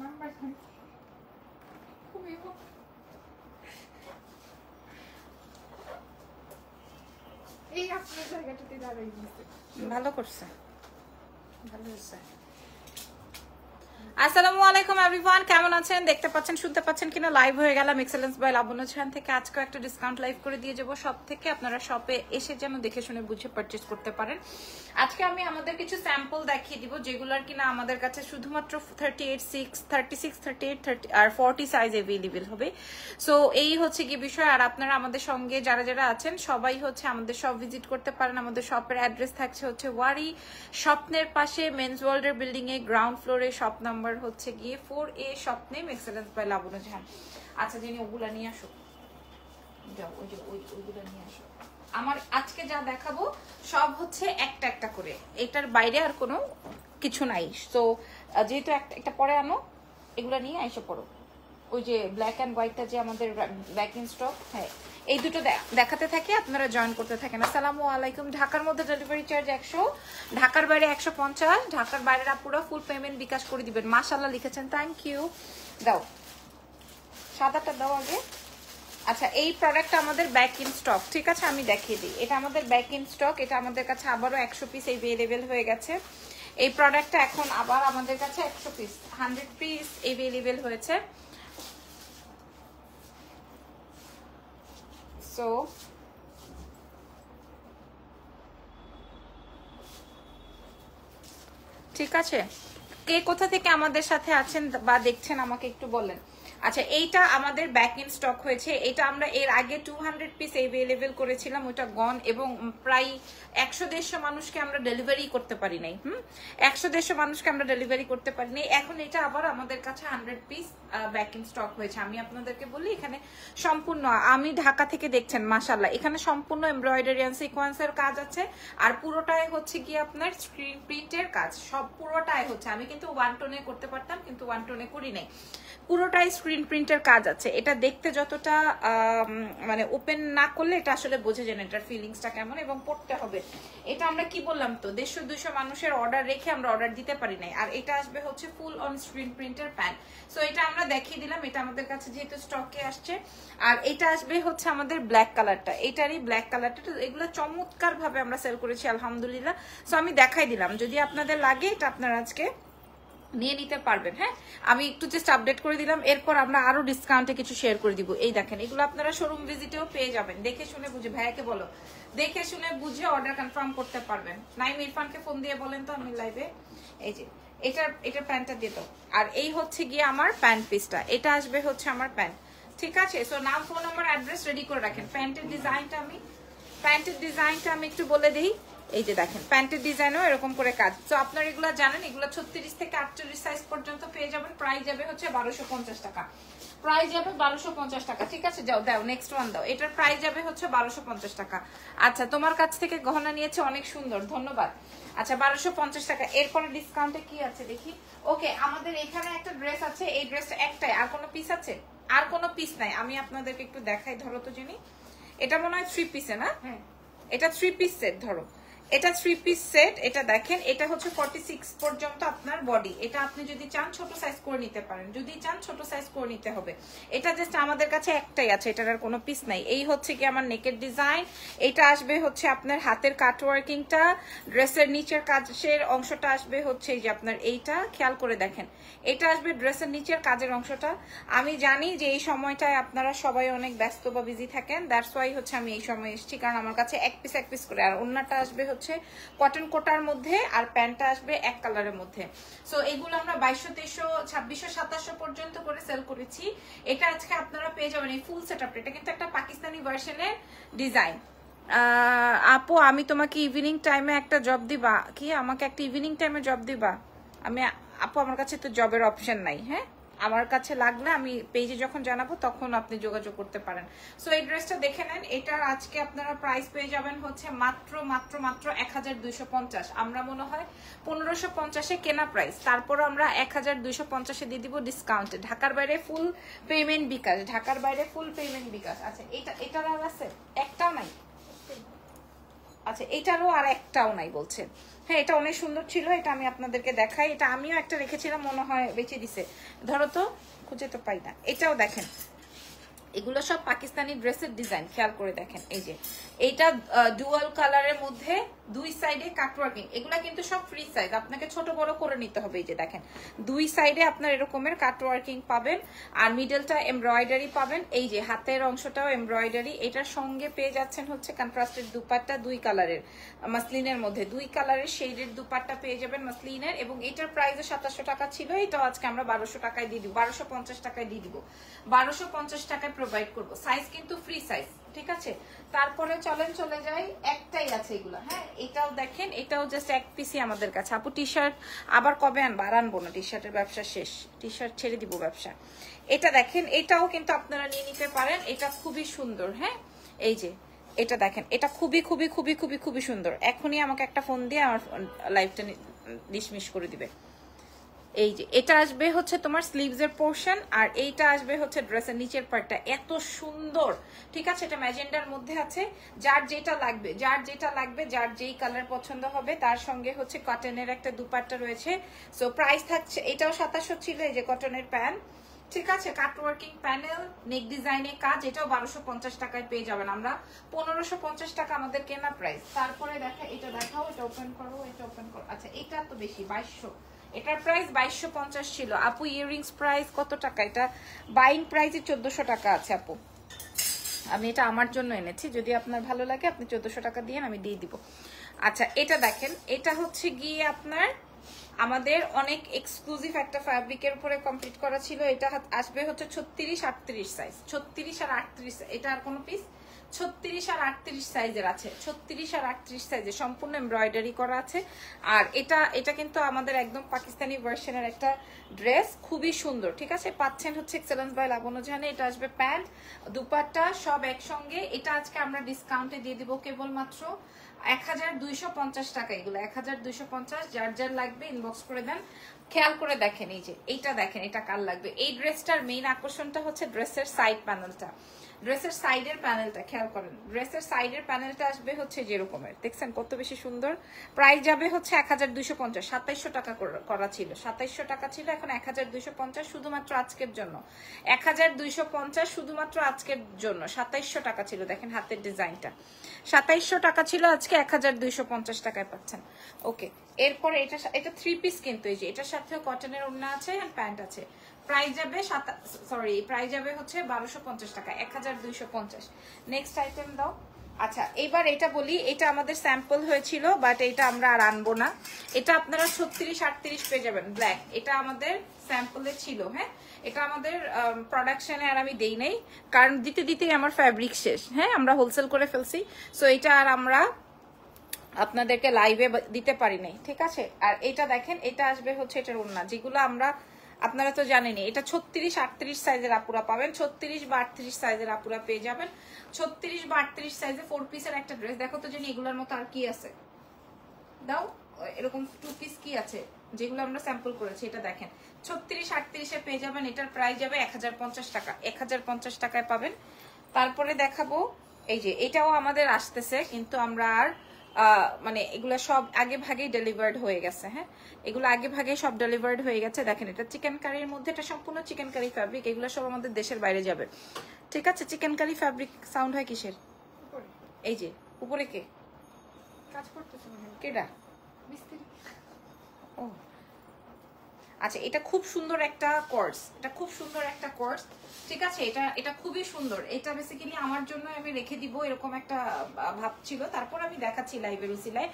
এই আপনার জায়গাটাতে দাঁড়াই দিয়েছে। ভালো করছে, ভালো হয়েছে। আসসালামু আলাইকুম এভরিওয়ান, কেমন আছেন? দেখতে পাচ্ছেন শুনতে পাচ্ছেন কিনা? লাইভ হয়ে গেলাম এক্সেলেন্স বাই লাবণ্য চ্যান থেকে। আজকে একটা ডিসকাউন্ট লাইভ করে দিয়ে যাবো সব থেকে, আপনারা শপে এসে যেন দেখে শুনে বুঝে পারচেজ করতে পারেন। আজকে আমি আমাদের কিছু স্যাম্পল দেখিয়ে দিব যেগুলোর কিনা আমাদের কাছে শুধুমাত্র 38, 6, 36, 38, 30 আর 40 সাইজ অ্যাভেলেবেল হবে। সো এই হচ্ছে কি বিষয়। আর আপনারা আমাদের সঙ্গে যারা যারা আছেন সবাই হচ্ছে আমাদের শপ ভিজিট করতে পারেন। আমাদের শপের অ্যাড্রেস থাকছে হচ্ছে ওয়ারি স্বপ্নের পাশে মেন্স ওয়ার্ল্ডের বিল্ডিং এ গ্রাউন্ড ফ্লোরে, শপ নাম্বার হচ্ছে গিয়ে 4A, shop name excellence by Labanya চ্যান। আচ্ছা যিনি ওগুলা নিয়ে আসো, যাও ওই যে ওইগুলো নিয়ে আসো। আমার আজকে যা দেখাবো সব হচ্ছে একটা একটা করে, এটার বাইরে আর কোনো কিছু নাই। তো যেহেতু একটা পরে আনো, এগুলো নিয়ে এসে পড়ো। ওই যে ব্ল্যাক অ্যান্ড হোয়াইটটা যে আমাদের ব্যাক ইন স্টক, হ্যাঁ এই দুটো দেখাতে থাকে, আপনারা জয়েন করতে থাকেন। আসসালামু আলাইকুম। ঢাকার মধ্যে ডেলিভারি চার্জ 100, ঢাকার বাইরে 150, ঢাকার বাইরের আপুরা ফুল পেমেন্ট বিকাশ করে দিবেন। মাশাআল্লাহ লিখেছেন, থ্যাংক ইউ। দাও সাদাটা দাও আগে। আচ্ছা এই প্রোডাক্টটা আমাদের ব্যাক ইন স্টক, ঠিক আছে আমি দেখিয়ে দিই। এটা আমাদের ব্যাক ইন স্টক, এটা আমাদের কাছে আবারও 100 পিস অ্যাভেলেবেল হয়ে গেছে। এই প্রোডাক্টটা এখন আবার আমাদের কাছে 100 পিস 100 পিস অ্যাভেলেবেল হয়েছে। সো ঠিক আছে, কে কোথা থেকে আমাদের সাথে আছেন বা দেখছেন আমাকে একটু বলেন। আচ্ছা এইটা আমাদের ব্যাক ইন স্টক হয়েছে। এটা আমরা এর আগে 200 পিস অ্যাভেলেবেল করেছিলাম, ওটা গন, এবং প্রায় 100-150 মানুষকে আমরা ডেলিভারি করতে পারি নাই। 100-150 মানুষকে আমরা ডেলিভারি করতে পারি নাই। এখন এটা আবার আমাদের কাছে 100 পিস ব্যাক ইন স্টক হয়েছে। আমি আপনাদেরকে বলি এখানে সম্পূর্ণ, আমি ঢাকা থেকে দেখছেন মাশাআল্লাহ, এখানে সম্পূর্ণ এমব্রয়ডারি এন্ড সিকোয়েন্সের কাজ আছে। আর পুরোটাই হচ্ছে কি আপনার স্ক্রিন প্রিন্টের কাজ, সব পুরোটাই হচ্ছে। আমি কিন্তু 1 টোনে করতে পারতাম কিন্তু 1 টোনে করি নাই, পুরোটাই স্ক্রিন প্রিন্টের কাজ আছে। এটা দেখতে যতটা মানে ওপেন না করলে এটা আসলে বোঝা যায় না এটার ফিলিংসটা কেমন, এবং পড়তে হবে। এটা আমরা কি বললাম তো 150-200 মানুষের অর্ডার রেখে আমরা অর্ডার দিতে পারি নাই। আর এটা আসবে হচ্ছে ফুল অন স্ক্রিন প্রিন্টের প্যান্ট। সো এটা আমরা দেখিয়ে দিলাম, এটা আমাদের কাছে যেহেতু স্টকে আসছে। আর এটা আসবে হচ্ছে আমাদের ব্ল্যাক কালারটা, এটারই ব্ল্যাক কালারটা। তো এগুলো চমৎকার ভাবে আমরা সেল করেছি আলহামদুলিল্লাহ। সো আমি দেখাই দিলাম, যদি আপনাদের লাগে এটা আপনারা আজকে নিয়ে নিতে পারবেন। হ্যাঁ আমি একটু জাস্ট আপডেট করে দিলাম, এরপর আমরা আরো ডিসকাউন্টে কিছু শেয়ার করে দিব। এই দেখেন এগুলো আপনারা শোরুম ভিজিটেও পেয়ে যাবেন, দেখে শুনে বুঝে, ভাইয়াকে বলো দেখে শুনে বুঝে অর্ডার কনফার্ম করতে পারবেন। নাইম ইরফানকে ফোন দিয়ে বলেন তো আমি লাইভে। এই যে এটা প্যান্টটা দিয়ে দাও। আর এই হচ্ছে গিয়ে আমার প্যান্ট পিসটা, এটা আসবে হচ্ছে আমার প্যান্ট, ঠিক আছে। সো নাম, ফোন নাম্বার, অ্যাড্রেস রেডি করে রাখেন। প্যান্টের ডিজাইনটা আমি একটু বলে দিই। এই যে দেখেন প্যান্টের ডিজাইনও এরকম করে কাজ। তো আপনারা এগুলো জানেন, এগুলো 36 থেকে 48 সাইজ পর্যন্ত পেয়ে যাবেন। প্রাইস যাবে হচ্ছে 1250 টাকা, প্রাইস যাবে 1250 টাকা, ঠিক আছে। যাও দাও নেক্সট ওয়ান দাও, এটার প্রাইস যাবে হচ্ছে 1250 টাকা। আচ্ছা তোমার কাছ থেকে গহনা নিয়েছে, অনেক সুন্দর, ধন্যবাদ। আচ্ছা 1250 টাকা। এরপরে ডিসকাউন্টে কি আছে দেখি। ওকে আমাদের এখানে একটা ড্রেস আছে, এই ড্রেসটা একটাই, আর কোনো পিস আছে? আর কোনো পিস নাই। আমি আপনাদেরকে একটু দেখাই, ধরো তো জিনি, এটা মনে হয় 3 পিসে না? হ্যাঁ এটা 3 পিস সেট, ধরো এটা 3 পিস সেট। এটা দেখেন এটা হচ্ছে 46 পর্যন্ত আপনার বডি। এটা আপনি যদি চান ছোট সাইজ করে নিতে পারেন, যদি চান ছোট সাইজ করে নিতে হবে। এটা জাস্ট আমাদের কাছে একটাই আছে, এটার আর কোনো পিস নাই। এই হচ্ছে কি আমার নেকের ডিজাইন। এটা আসবে হচ্ছে আপনার হাতের কাটওয়ার্কিংটা, ড্রেসের নিচের কাজের অংশটা আসবে হচ্ছে এই যে আপনার এইটা, খেয়াল করে দেখেন এটা আসবে ড্রেসের নিচের কাজের অংশটা। আমি জানি যে এই সময়টায় আপনারা সবাই অনেক ব্যস্ত বা বিজি থাকেন, দ্যাটস ওয়াই হচ্ছে আমি এই সময় এসেছি, কারণ আমার কাছে এক পিস করে। আর অন্যটা আসবে হচ্ছে কটন কোটার মধ্যে, আর প্যান্টটা আসবে এক কালারের মধ্যে। সো এগুলো আমরা 2200, 2300, 2600, 2700 পর্যন্ত করে সেল করেছি। এটা আজকে আপনারা পেয়ে যাবেন এই ফুল সেটআপটা। এটা কিন্তু একটা পাকিস্তানি ভার্সনের ডিজাইন। আপু আমি তোমাকে ইভিনিং টাইমে একটা জব দিবা কি? আমাকে একটা ইভিনিং টাইমে জব দিবা? আমি আপু আমার কাছে তো জবের অপশন নাই। হ্যাঁ আমার কাছে লাগলে আমি পেজে যখন জানাবো তখন আপনি যোগাযোগ করতে পারেন। সো এই ড্রেসটা দেখে নেন, এটার আজকে আপনারা প্রাইস পেয়ে যাবেন হচ্ছে মাত্র 1250। আমরা মনে হয় 1550-এ কেনা প্রাইস, তারপরও আমরা 1250-এ দিয়ে দিব ডিসকাউন্টে। ঢাকার বাইরে ফুল পেমেন্ট বিকাশ, ঢাকার বাইরে ফুল পেমেন্ট বিকাশ। আচ্ছা এটার আর আছে? একটাও নাই, আচ্ছা এটারও আর একটাও নাই বলছে। হ্যাঁ এটা অনেক সুন্দর ছিল, এটা আমি আপনাদেরকে দেখাই। এটা আমিও একটা রেখেছিলাম, মনে হয় বেঁচে দিছে, ধরো তো, খুঁজে তো পাই না। এটাও দেখেন, এগুলো সব পাকিস্তানি ড্রেসের ডিজাইন, খেয়াল করে দেখেন। এই যে এইটা ডুয়াল কালারের মধ্যে দুই সাইডে কাটওয়ার্কিং, এগুলা কিন্তু সব ফ্রি সাইজ, আপনাকে ছোট বড় করে নিতে হবে। এই যে দেখেন দুই সাইডে আপনার এরকমের কাটওয়ার্কিং পাবেন, আর মিডলটা এমব্রয়ডারি পাবেন। এই যে হাতের অংশটাও এমব্রয়ডারি। এটার সঙ্গে পেয়ে যাচ্ছেন হচ্ছে কন্ট্রাস্টেড দুপাট্টা, দুই কালারের মাসলিনের মধ্যে, দুই কালারের শেডের দুপাট্টা পেয়ে যাবেন মাসলিনের। এবং এটার প্রাইসও 2700 টাকা ছিল, এটাও আজকে আমরা 1200 টাকায় দিয়ে দিব, 1250 টাকায় দিয়ে দিব, 1250 টাকায় প্রোভাইড করবো। সাইজ কিন্তু ফ্রি সাইজ, ঠিক আছে। তারপরে চলেন চলে যাই, একটাই আছে এগুলো। হ্যাঁ এটাও দেখেন, এটাও জাস্ট এক পিসি আমাদের কাছে। আপু টি শার্ট আবার কবে আনবো? আর আনবো না, টি শার্টের ব্যবসা শেষ, টি শার্ট ছেড়ে দিব ব্যবসা। এটা দেখেন, এটাও কিন্তু আপনারা নিয়ে নিতে পারেন, এটা খুবই সুন্দর। হ্যাঁ এই যে এটা দেখেন, এটা খুবই খুবই খুবই খুবই খুবই সুন্দর। এখনই আমাকে একটা ফোন দিয়ে আমার লাইভটা ডিসমিস করে দিবে। এই যে এটা আসবে হচ্ছে তোমার স্লিভস এর পোর্শন, আর এইটা আসবে হচ্ছে ড্রেসের নিচের পার্টটা, এত সুন্দর, ঠিক আছে। এটা ম্যাজেন্ডার মধ্যে আছে, যার যেটা লাগবে, যার যেটা লাগবে, যার যেই কালার পছন্দ হবে। তার সঙ্গে হচ্ছে কটনের একটা দুপাট্টা রয়েছে। সো প্রাইস থাকছে, এটাও 2700 ছিল। এই যে কটনের প্যান্ট, ঠিক আছে, কাটওয়ার্কিং প্যানেল, নেক ডিজাইনের কাজ, এটাও 1250 টাকায় পেয়ে যাবেন। আমরা 1550 টাকা আমাদের কেনা প্রাইস। তারপরে দেখা, এটা দেখাও, এটা ওপেন করো, এটা ওপেন করো। আচ্ছা এটা তো বেশি, 2200, এটার প্রাইস 2250 ছিল। আপু ইয়াররিংস প্রাইস কত টাকা? এটা বাইং প্রাইসে 1400 টাকা আছে আপু। আমি এটা আমার জন্য এনেছি, যদি আপনার ভালো লাগে আপনি 1400 টাকা দিয়ে আমি দিয়ে দিব। আচ্ছা এটা দেখেন, এটা হচ্ছে গিয়ে আপনার আমাদের অনেক এক্সক্লুসিভ একটা ফ্যাব্রিকের উপরে কমপ্লিট করা ছিল। এটা আসবে হচ্ছে 36-38 সাইজ, 36 আর 38। এটা আর কোনো পিস 36 আর 38 সাইজের আছে, 36 আর 38 সাইজে সম্পূর্ণ এমব্রয়ডারি করা আছে। আর এটা কিন্তু আমাদের একদম পাকিস্তানি ভার্সনের একটা ড্রেস, খুবই সুন্দর, ঠিক আছে। পাচ্ছেন হচ্ছে এক্সেলেন্স বাই লাবণ্য জাহানে। এটা আসবে প্যান্ট, দুপাট্টা সব একসঙ্গে। এটা আজকে আমরা ডিসকাউন্টে দিয়ে দিব কেবলমাত্র 1250 টাকা। এগুলো 1250, যার যার লাগবে ইনবক্স করে দেন। খেয়াল করে দেখেন, এই যে এইটা দেখেন, এটা কার লাগবে। এই ড্রেসটার মেইন আকর্ষণটা হচ্ছে ড্রেসের সাইড প্যানেলটা, ড্রেসের সাইডের প্যানেলটা খেয়াল করেন। ড্রেসের সাইডের প্যানেলটা আসবে হচ্ছে যে রকমের, দেখছেন কত বেশি সুন্দর। প্রাইস যাবে হচ্ছে 1250, 2700 টাকা করা ছিল, 2700 টাকা ছিল, এখন 1250 শুধুমাত্র আজকের জন্য। 1250 শুধুমাত্র আজকের জন্য, 2700 টাকা ছিল। দেখেন হাতের ডিজাইনটা 2700 টাকা ছিল, আজকে 1250 টাকায় পাচ্ছেন। ওকে, এরপরে এটা 3 পিস কিন্তু, এই যে এটার সাথে কটনের ওড়না আছে আর প্যান্ট আছে। প্রাইস যাবে প্রাইস যাবে হচ্ছে 1250 টাকা, 1250। নেক্সট আইটেম দাও। আচ্ছা এবার এটা বলি, এটা আমাদের স্যাম্পল হয়েছিল, বাট এটা আমরা আর আনবো না। এটা আপনারা 36-38 পেয়ে যাবেন, ব্ল্যাক। এটা আমাদের স্যাম্পলে ছিল। হ্যাঁ এটা আমাদের প্রোডাকশনে আর আমি দেই নাই, কারণ দিতে দিতেই আমার ফ্যাব্রিক শেষ। হ্যাঁ আমরা হোলসেল করে ফেলছি, সো এটা আর আমরা আপনাদেরকে লাইভে দিতে পারি নাই, ঠিক আছে। আর এটা দেখেন, এটা আসবে হচ্ছে এটার ওড়না, যেগুলো আমরা, আপনারা তো জানেনই, এটা 36-38 সাইজের আপুরা পাবেন, 36 বা 38 সাইজের আপুরা পেয়ে যাবেন। 36 বা 38 সাইজে 4 পিসের একটা ড্রেস। দেখো তো জানি এগুলোর মতো আর কি আছে, দাও এরকম 2 পিস কি আছে যেগুলো আমরা স্যাম্পল করেছি। এটা দেখেন 36-38 এ পেয়ে যাবেন। এটার প্রাইস যাবে 1050 টাকা, 1050 টাকায় পাবেন। তারপরে দেখাবো, এই যে এটাও আমাদের আসতেছে, কিন্তু আমরা আর মানে এগুলো সব আগে ভাগেই ডেলিভার্ড হয়ে গেছে। হ্যাঁ এগুলো আগে ভাগে সব ডেলিভার্ড হয়ে গেছে। দেখেন এটা চিকেন কারির মধ্যে, এটা সম্পূর্ণ চিকেন কারি ফ্যাব্রিক, এগুলো সব আমাদের দেশের বাইরে যাবে, ঠিক আছে। চিকেন কারি ফ্যাব্রিক সাউন্ড হয় কিসের? এই যে উপরে কে কাজ করতেছে মনে হয়, কেডা? মিস্ত্রি। ও আচ্ছা, এটা খুব সুন্দর একটা কোর্স, এটা খুব সুন্দর একটা কোর্স, ঠিক আছে। এটা খুবই সুন্দর। এটা বেসিক্যালি আমার জন্য আমি রেখে দিব এরকম একটা ভাব ছিল, তারপর আমি দেখাচ্ছি লাইভের উসিলায়।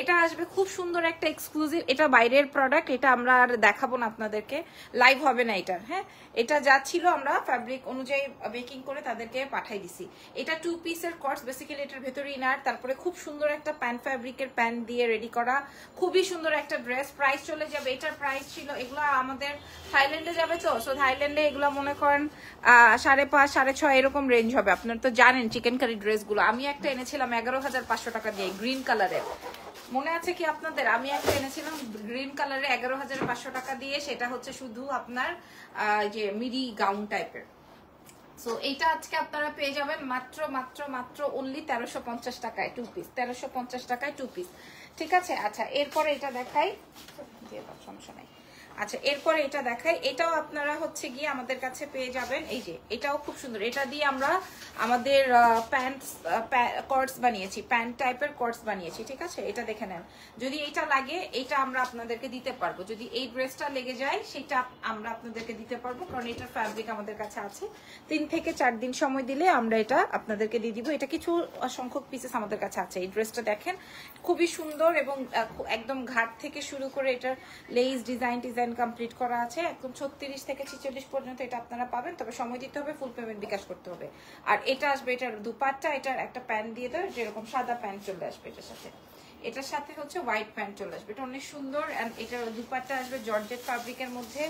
এটা আসবে খুব সুন্দর একটা এক্সক্লুসিভ, এটা বাইরের প্রোডাক্ট, এটা আমরা আর দেখাবো না আপনাদেরকে, লাইভ হবে না এটা। হ্যাঁ এটা যা ছিল আমরা ফ্যাব্রিক অনুযায়ী বেকিং করে তাদেরকে পাঠাই দিছি। এটা 2 পিসের কোর্স, বেসিক্যালি এটার ভেতরে ইনার, তারপরে খুব সুন্দর একটা প্যান্ট ফ্যাব্রিকের প্যান্ট দিয়ে রেডি করা, খুবই সুন্দর একটা ড্রেস। প্রাইস চলে যাবে, এটার প্রাইস ছিল, এগুলো আমাদের থাইল্যান্ডে যাবে তো, সো থাইল্যান্ডে এগুলো মনে করেন 5.5-6.5 এরকম রেঞ্জ হবে। আপনারা তো জানেন চিকেন কারি ড্রেসগুলো, আমি একটা এনেছিলাম 11,500 টাকা দিয়ে, গ্রিন কালারের, মনে আছে কি আপনাদের? আমি একটা এনেছিলাম গ্রিন কালারে 11,500 টাকা দিয়ে, সেটা হচ্ছে শুধু আপনার যে মিডি গাউন টাইপের। সো এইটা আজকে আপনারা পেয়ে যাবেন মাত্র মাত্র মাত্র অনলি 1350 টাকায় 2 পিস, 1350 টাকায় 2 পিস। ঠিক আছে, আচ্ছা এরপরে এটা দেখাই, দিয়ে দাও সমস্যা নাই। আচ্ছা এরপরে এটা দেখাই, এটাও আপনারা হচ্ছে গিয়ে আমাদের কাছে পেয়ে যাবেন। এই যে এটাও খুব সুন্দর, এটা দিয়ে আমরা আমাদের প্যান্ট কর্ডস বানিয়েছি, প্যান্ট টাইপের কর্ডস বানিয়েছি। ঠিক আছে, এটা দেখে নেন, যদি এটা লাগে এটা আমরা আপনাদেরকে দিতে পারবো, যদি এই ড্রেসটা লেগে যায় সেটা আমরা আপনাদেরকে দিতে পারবো, কারণ এটার ফ্যাব্রিক আমাদের কাছে আছে। 3 থেকে 4 দিন সময় দিলে আমরা এটা আপনাদেরকে দিয়ে দিব। এটা কিছু সংখ্যক পিসেস আমাদের কাছে আছে। এই ড্রেসটা দেখেন খুবই সুন্দর এবং একদম ঘাট থেকে শুরু করে এটার লেস ডিজাইন কমপ্লিট করা আছে। একদম 36 থেকে 46 পর্যন্ত এটা আপনারা পাবেন, তবে সময় দিতে হবে, ফুল পেমেন্ট বিকাশ করতে হবে। আর এটা আসবে, এটার দুপাট্টা, এটার একটা প্যান্ট দিয়ে দেয় যেরকম সাদা প্যান্ট চলে আসবে এটার সাথে, এটার সাথে হচ্ছে হোয়াইট প্যান্ট চলে আসবে। এটা অনেক সুন্দর। এন্ড এটার দুপাট্টা আসবে জর্জেট ফ্যাব্রিকের মধ্যে,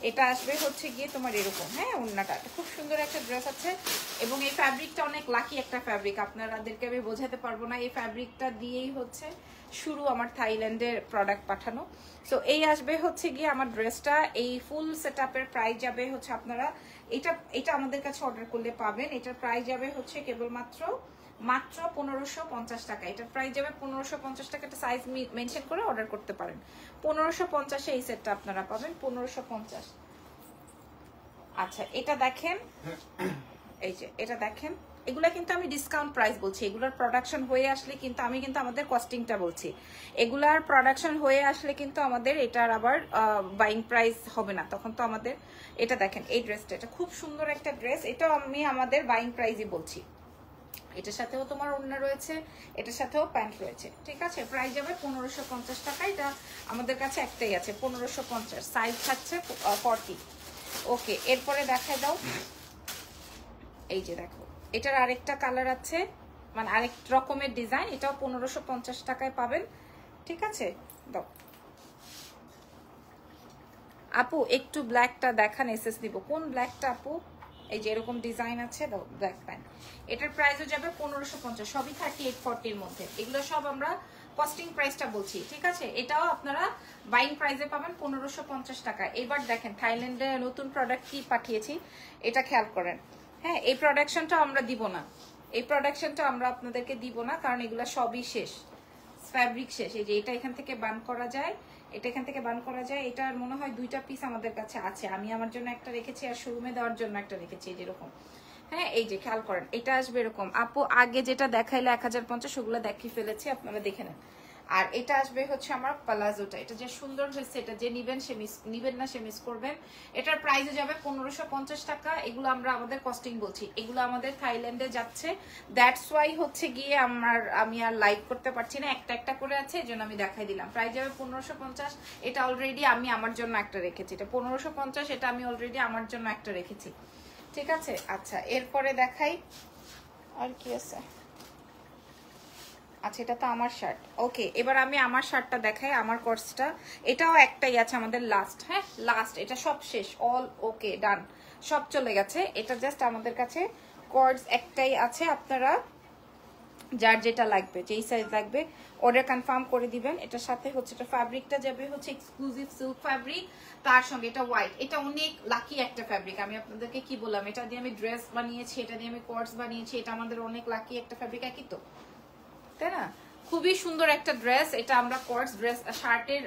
এটা আসবে হচ্ছে গিয়ে তোমার এরকম, হ্যাঁ ওড়নাটা খুব সুন্দর একটা ড্রেস আছে। এবং এই ফ্যাব্রিকটা অনেক লাকি একটা ফ্যাব্রিক, আপনাদেরকে আমি বোঝাতে পারবো না। এই ফ্যাব্রিকটা দিয়েই হচ্ছে শুরু আমার থাইল্যান্ডের প্রোডাক্ট পাঠানো। সো এই আসবে হচ্ছে গিয়ে আমার ড্রেসটা, এই ফুল সেটআপের প্রাইস যাবে হচ্ছে আপনারা এটা আমাদের কাছে অর্ডার করলে পাবেন। এটার প্রাইস যাবে হচ্ছে কেবলমাত্র 1550 টাকা। এটার প্রাইস যাবে 1550 টাকা। একটা সাইজ মেনশন করে অর্ডার করতে পারেন। 1550 এই সেটটা আপনারা পাবেন 1550। আচ্ছা এটা দেখেন, এই যে এটা দেখেন, এগুলা কিন্তু আমি ডিসকাউন্ট প্রাইস বলছি। এগুলার প্রোডাকশন হয়ে আসলে কিন্তু আমি কিন্তু আমাদের কস্টিংটা বলছি। এগুলার প্রোডাকশন হয়ে আসলে কিন্তু আমাদের এটার আবার বাইং প্রাইস হবে না, তখন তো আমাদের এটা দেখেন, এই ড্রেসটা এটা খুব সুন্দর একটা ড্রেস, এটাও আমি আমাদের বাইং প্রাইসই বলছি। এটার সাথেও তোমার ওড়না রয়েছে, এটার সাথেও প্যান্ট রয়েছে। ঠিক আছে, প্রাইস যাবে 1550 টাকা। এটা আমাদের কাছে একটাই আছে 1550, সাইজ থাকছে 40। ওকে, এরপরে দেখায় দাও, এই যে দেখো এটার আরেকটা কালার আছে, মানে আরেক রকমের ডিজাইন, এটাও 1550 টাকায় পাবেন। ঠিক আছে, দাও আপু একটু ব্ল্যাকটা দেখান, এসএস দিব। কোন ব্ল্যাকটা আপু? এই যে এরকম ডিজাইন আছে, দাও ব্ল্যাক প্যান্ট। এটার প্রাইসও যাবে 1550, সবই 38-40 মধ্যে। এগুলো সব আমরা কস্টিং প্রাইসটা বলছি। ঠিক আছে, এটাও আপনারা বাইং প্রাইসে পাবেন 1550 টাকা। এবার দেখেন থাইল্যান্ডে নতুন প্রোডাক্ট কি পাঠিয়েছি, এটা খেয়াল করেন। হ্যাঁ, এই প্রোডাকশনটা আমরা দিব না, এই প্রোডাকশনটা আমরা আপনাদেরকে দিব না, কারণ এগুলা সবই শেষ, ফ্যাব্রিক শেষ। এই যে এটা এখান থেকে বান করা যায়, এটা এখান থেকে বান করা যায়। এটার মনে হয় 2টা পিস আমাদের কাছে আছে, আমি আমার জন্য একটা রেখেছি আর শোরুমে দেওয়ার জন্য একটা রেখেছি, যেরকম। হ্যাঁ, এই যে খেয়াল করেন, এটা আসবে এরকম। আপু আগে যেটা দেখাইলে 1050, ওগুলো দেখিয়ে ফেলেছি, আপনারা দেখে নেন। আর এটা আসবে হচ্ছে আমার প্লাজোটা, এটা যে সুন্দর হয়েছে, এটা যে নিবেন সে নিবেন না সে মিস করবেন। এটার প্রাইসে যাবে 1550 টাকা। এগুলো আমরা আমাদের কস্টিং বলছি, এগুলো আমাদের থাইল্যান্ডে যাচ্ছে, দ্যাটস ওয়াই হচ্ছে গিয়ে আমি আর লাইভ করতে পারছি না, একটা একটা করে আছে, এই জন্য আমি দেখাই দিলাম। প্রাইস যাবে 1550। এটা অলরেডি আমি আমার জন্য একটা রেখেছি, এটা 1550, এটা আমি অলরেডি আমার জন্য একটা রেখেছি। ঠিক আছে, আচ্ছা এরপরে দেখাই আর কি আছে। আচ্ছা এটা তো আমার শার্ট। ওকে, এবার আমি আমার শার্টটা দেখাই, আমার কোর্সটা। এটাও একটাই আছে আমাদের লাস্ট, হ্যাঁ লাস্ট, এটা সব শেষ, অল ওকে ডান, সব চলে গেছে। এটা জাস্ট আমাদের কাছে কোর্স একটাই আছে। আপনারা যার যেটা লাগবে, যেই সাইজ লাগবে অর্ডার কনফার্ম করে দিবেন। এটার সাথে হচ্ছে এটা ফ্যাব্রিকটা যাবে হচ্ছে এক্সক্লুসিভ সিল্ক ফ্যাব্রিক, তার সঙ্গে এটা হোয়াইট। এটা অনেক লাকি একটা ফ্যাব্রিক, আমি আপনাদেরকে কি বললাম, এটা দিয়ে আমি ড্রেস বানিয়েছি, এটা দিয়ে আমি কোর্স বানিয়েছি, এটা আমাদের অনেক লাকি একটা ফ্যাব্রিক, একই তো, তাই না? খুবই সুন্দর একটা ড্রেস। এটা আমরা কোর্স ড্রেস, শার্টের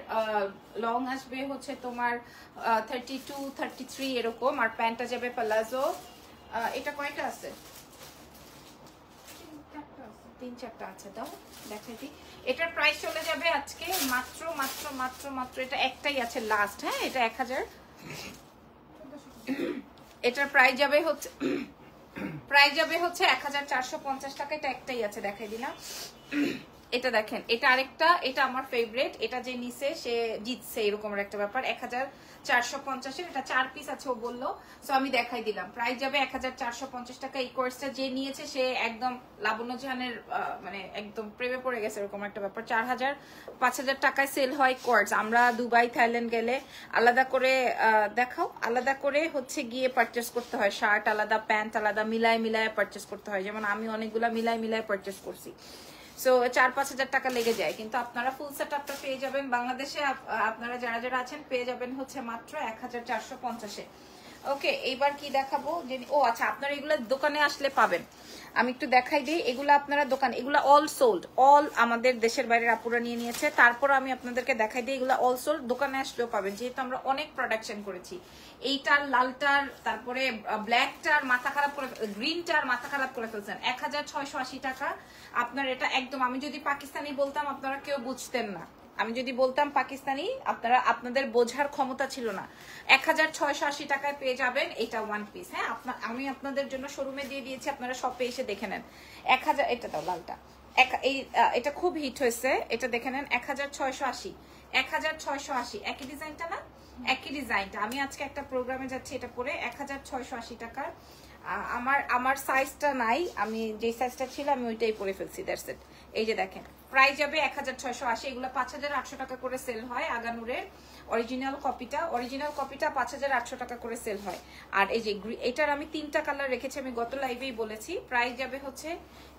লং আসবে হচ্ছে তোমার 32-33 এরকম, আর প্যান্টটা যাবে প্লাজো। এটা কয়টা আছে? 3-4টা আছে, দাও দেখাই দিই। এটার প্রাইস চলে যাবে আজকে মাত্র মাত্র মাত্র মাত্র, এটা একটাই আছে লাস্ট, হ্যাঁ এটা 1000। এটার প্রাইস যাবে হচ্ছে 1450 টাকা। এটা একটাই আছে, দেখাই দিলাম। এটা দেখেন, এটা আরেকটা, এটা আমার ফেভারিট, এটা যে নিছে সে জিতছে, এরকম একটা ব্যাপার। 1450-এর, এটা 4 পিস আছে ও বললো, সো আমি দেখাই দিলাম। প্রাইস যাবে 1450 টাকা। এই কোর্সটা যে নিয়েছে সে একদম লাবণ্য জাহানের মানে একদম প্রেমে পড়ে গেছে, এরকম একটা ব্যাপার। 4000-5000 টাকায় সেল হয় কোর্স। আমরা দুবাই থাইল্যান্ড গেলে আলাদা করে দেখাও, আলাদা করে হচ্ছে গিয়ে পারচেস করতে হয়, শার্ট আলাদা, প্যান্ট আলাদা, মিলায় পারচেস করতে হয়। যেমন আমি অনেকগুলা মিলায় পারচেস করছি, সো 4-5 হাজার টাকা লেগে যায়। কিন্তু আপনারা ফুল সেট আপটা পেয়ে যাবেন বাংলাদেশে, আপনারা যারা যারা আছেন পেয়ে যাবেন হচ্ছে মাত্র 1450-এ। ওকে, এইবার কি দেখাবো যে ও আচ্ছা, আপনারা এগুলো দোকানে আসলে পাবেন। আমি একটু দেখাই দিই, এগুলো আপনারা দোকান, এগুলো অল সোল্ড, অল আমাদের দেশের বাইরের আপুরা নিয়ে নিয়েছে। তারপর আমি আপনাদেরকে দেখাই দিই, এগুলো অল সোল্ড, দোকানে আসলেও পাবেন, যেহেতু আমরা অনেক প্রোডাকশন করেছি। এইটার লালটার, তারপরে ব্ল্যাকটার মাথা খারাপ করে, গ্রিনটার মাথা খারাপ করে ফেলছেন। 1680 টাকা আপনার এটা একদম। আমি যদি পাকিস্তানি বলতাম আপনারা কেউ বুঝতেন না, আমি যদি বলতাম পাকিস্তানি আপনারা, আপনাদের বোঝার ক্ষমতা ছিল না। 1680 টাকায় পেয়ে যাবেন এটা ওয়ান পিস। হ্যাঁ, আমি আপনাদের জন্য শোরুমে দিয়ে দিয়েছি, আপনারা শপে এসে দেখে নেন। 1000, এটা দাও লালটা, এটা খুব হিট হয়েছে, এটা দেখে নেন। 1680, 1680, একই ডিজাইনটা না, একই ডিজাইনটা। আমি আজকে একটা প্রোগ্রামে যাচ্ছি এটা পরে। 1680 টাকার। আমার সাইজটা নাই, আমি যে সাইজটা ছিল আমি ওইটাই পরে ফেলছি, দ্যাটস ইট। এই যে দেখেন, প্রাইস যাবে 1680। এগুলো 5800 টাকা করে সেল হয় আগানুরের অরিজিনাল কপিটা। অরিজিনাল কপিটা 5800 টাকা করে সেল হয়। আর এই যে এটার আমি 3টা কালার রেখেছি, আমি গত লাইভেই বলেছি। প্রাইস যাবে হচ্ছে,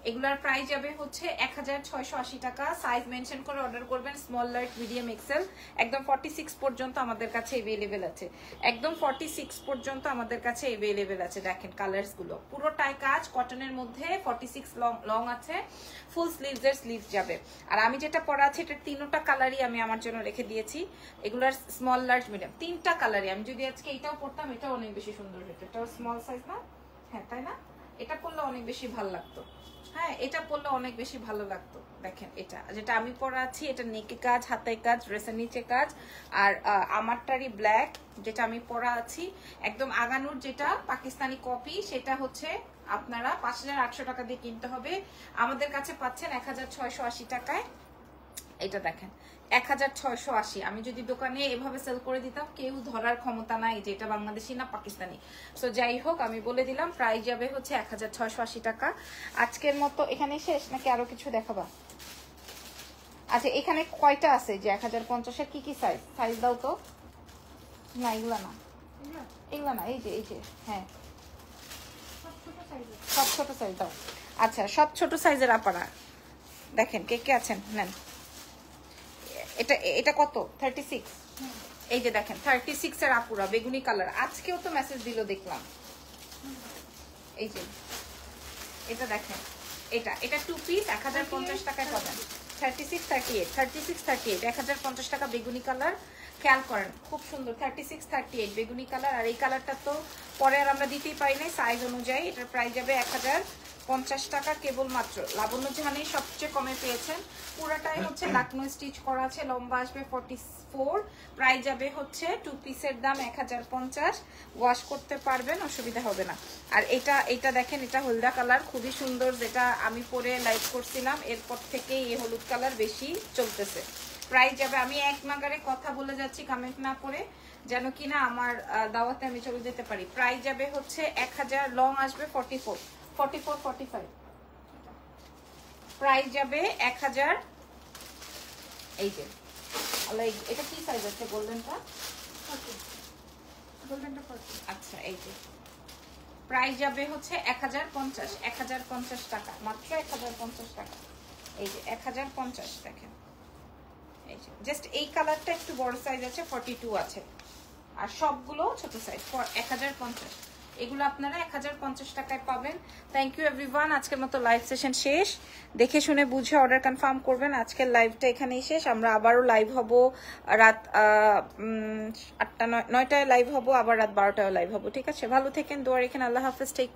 এগুলার প্রাইস যাবে হচ্ছে 1680 টাকা। সাইজ মেনশন করে অর্ডার করবেন, স্মল, লার্জ, মিডিয়াম, এক্সেল। একদম 46 পর্যন্ত আমাদের কাছে अवेलेबल আছে, একদম 46 পর্যন্ত আমাদের কাছে अवेलेबल আছে। দেখেন কালারস গুলো পুরোটাই কাজ, কটনের মধ্যে 46 লং আছে, ফুল স্লিভস এর স্লিভস যাবে। আর আমি যেটা পরা আছে এটার 3টা কালারই আমি আমার জন্য রেখে দিয়েছি। এগুলার স্মল, লার্জ, মিডিয়াম 3টা কালারই। আমি যদি আজকে এটাও পরতাম, এটাও অনেক বেশি সুন্দর হতো। এটাও স্মল সাইজ না? হ্যাঁ, তাই না? এটা পরলে অনেক বেশি ভালো লাগতো। হ্যাঁ, এটা পরলে অনেক বেশি ভালো লাগতো। দেখেন এটা যেটা আমি পরা আছি, এটা নেকে কাজ, হাতায় কাজ, ড্রেসের নিচে কাজ। আর আমারটারই ব্ল্যাক যেটা আমি পরা আছি, একদম আগানুর যেটা পাকিস্তানি কপি, সেটা হচ্ছে আপনারা 5800 টাকা দিয়ে কিনতে হবে। আমাদের কাছে পাচ্ছেন 1680 টাকায়। এটা দেখেন 1680। আমি যদি দোকানে এভাবে সেল করে দিতাম, কেউ ধরার ক্ষমতা নাই যে এটা বাংলাদেশি না পাকিস্তানি। সো যাই হোক, আমি বলে দিলাম প্রাইস যাবে হচ্ছে 1680 টাকা। আজকের মতো এখানে শেষ নাকি আরো কিছু দেখাবা? আচ্ছা, এখানে কয়টা আছে যে 1050-এর কি কি সাইজ? সাইজ দাও তো। না, এগুলা না, এগুলা না, এই যে হ্যাঁ, সব ছোট সাইজ দাও। আচ্ছা, সব ছোট সাইজের আপারা দেখেন কে কে আছেন, নেন। এটা কত? 36। এই যে দেখেন 36 এর আপুরা, বেগুনি কালার। আজকেও তো মেসেজ দিল দেখলাম। এই যে এটা দেখেন, এটা 2 পিস 1050 টাকায় পাবেন। 36, 38, 36, 38, 1050 টাকা বেগুনি কালার। খেয়াল করেন খুব সুন্দর, 36, 38 বেগুনি কালার। আর এই কালারটা তো পরে আর আমরা দিতেই পারি না সাইজ অনুযায়ী। এটার প্রাইস যাবে 1050 টাকা কেবলমাত্র। লাবণ্য জাহানেই সবচেয়ে কমে পেয়েছেন। পুরাটাই হচ্ছে লাকনো স্টিচ করা আছে, লম্বা আসবে 44। প্রাইস যাবে হচ্ছে 2 পিসের দাম 1050। ওয়াশ করতে পারবেন, অসুবিধা হবে না। আর এটা দেখেন, এটা হলদা কালার, খুবই সুন্দর, যেটা আমি পরে লাইক করছিলাম। এরপর থেকে এই হলুদ কালার বেশি চলতেছে। প্রাইস যাবে, আমি এক নাগারে কথা বলে যাচ্ছি কমেন্ট না করে, যেন কিনা আমার দাওয়াতে আমি চলে যেতে পারি। প্রাইস যাবে হচ্ছে 1000, লং আসবে 44, 44, 45। প্রাইস যাবে 1000। এই যে এটা কি সাইজ আছে গোল্ডেনটা? আচ্ছা, এই যে প্রাইস যাবে হচ্ছে 1050, 1050 টাকা, মাত্র 1050 টাকা। এই যে 1050 দেখেন। এই যে জাস্ট এই কালারটা একটু বড় সাইজ আছে, 42 আছে। আর সবগুলো ছোট সাইজ 1050। এগুলো আপনারা 1050 টাকায় পাবেন। Thank you everyone. আজকের মতো লাইভ সেশন শেষ। দেখে শুনে বুঝে অর্ডার কনফার্ম করবেন। আজকের লাইভটা এখানেই শেষ। আমরা আবারও লাইভ হব রাত 8টা 9টায় লাইভ হব, আবার রাত 12টায় লাইভ হব। ঠিক আছে, ভালো থেকেন, দোয়া রেখেন। আল্লাহ হাফেজ, টেক